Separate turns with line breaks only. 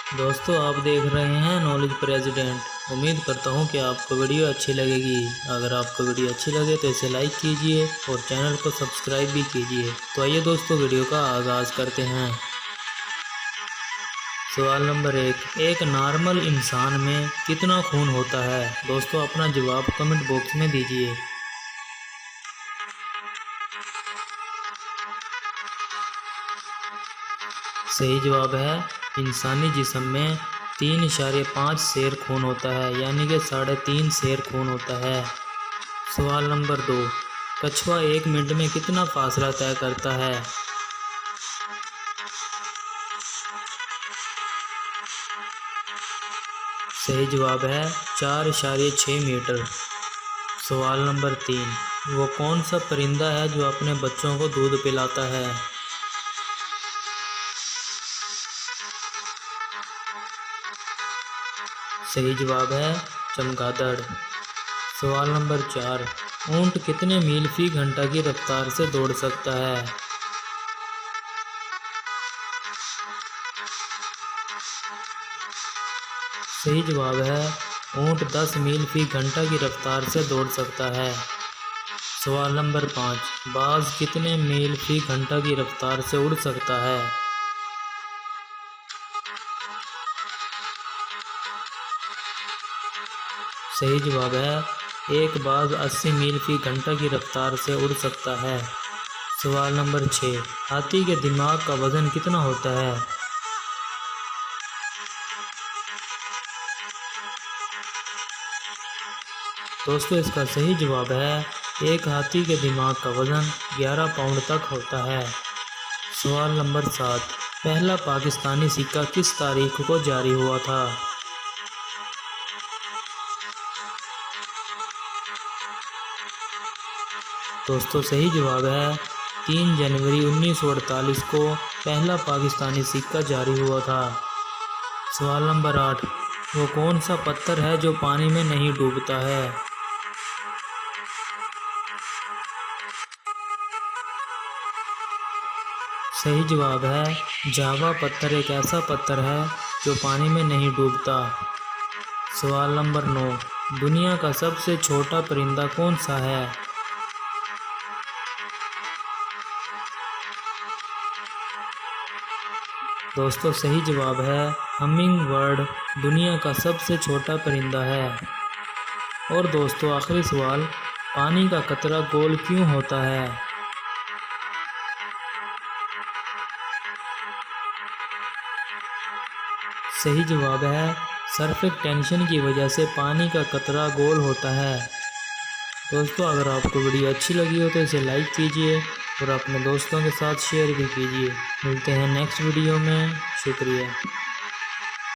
दोस्तों आप देख रहे हैं नॉलेज प्रेसिडेंट। उम्मीद करता हूं कि आपको वीडियो अच्छी लगेगी। अगर आपको वीडियो अच्छी लगे तो इसे लाइक कीजिए और चैनल को सब्सक्राइब भी कीजिए। तो आइए दोस्तों वीडियो का आगाज़ करते हैं। सवाल नंबर 1, एक नॉर्मल इंसान में कितना खून होता है? दोस्तों अपना जवाब कमेंट बॉक्स में दीजिए। सही जवाब है इंसानी जिस्म में 3.5 सेर खून होता है, यानी कि 3.5 सेर खून होता है। सवाल नंबर 2, कछुआ 1 मिनट में कितना फासला तय करता है? सही जवाब है 4.6 मीटर। सवाल नंबर 3, वो कौन सा परिंदा है जो अपने बच्चों को दूध पिलाता है? सही जवाब है चमगादड़। सवाल नंबर 4, ऊंट कितने मील फी घंटा की रफ्तार से दौड़ सकता है? सही जवाब है ऊंट 10 मील फी घंटा की रफ्तार से दौड़ सकता है। सवाल नंबर 5, बाज कितने मील फी घंटा की रफ्तार से उड़ सकता है? सही जवाब है एक बाज 80 मील फी घंटा की रफ्तार से उड़ सकता है। सवाल नंबर 6, हाथी के दिमाग का वजन कितना होता है? दोस्तों इसका सही जवाब है एक हाथी के दिमाग का वजन 11 पाउंड तक होता है। सवाल नंबर 7, पहला पाकिस्तानी सिक्का किस तारीख को जारी हुआ था? दोस्तों सही जवाब है 3 जनवरी 1948 को पहला पाकिस्तानी सिक्का जारी हुआ था। सवाल नंबर 8, वो कौन सा पत्थर है जो पानी में नहीं डूबता है? सही जवाब है जावा पत्थर एक ऐसा पत्थर है जो पानी में नहीं डूबता। सवाल नंबर 9, दुनिया का सबसे छोटा परिंदा कौन सा है? दोस्तों सही जवाब है हमिंग बर्ड दुनिया का सबसे छोटा परिंदा है। और दोस्तों आखिरी सवाल, पानी का कतरा गोल क्यों होता है? सही जवाब है सरफेस टेंशन की वजह से पानी का कतरा गोल होता है। दोस्तों अगर आपको वीडियो अच्छी लगी हो तो इसे लाइक कीजिए और अपने दोस्तों के साथ शेयर भी कीजिए। मिलते हैं नेक्स्ट वीडियो में। शुक्रिया।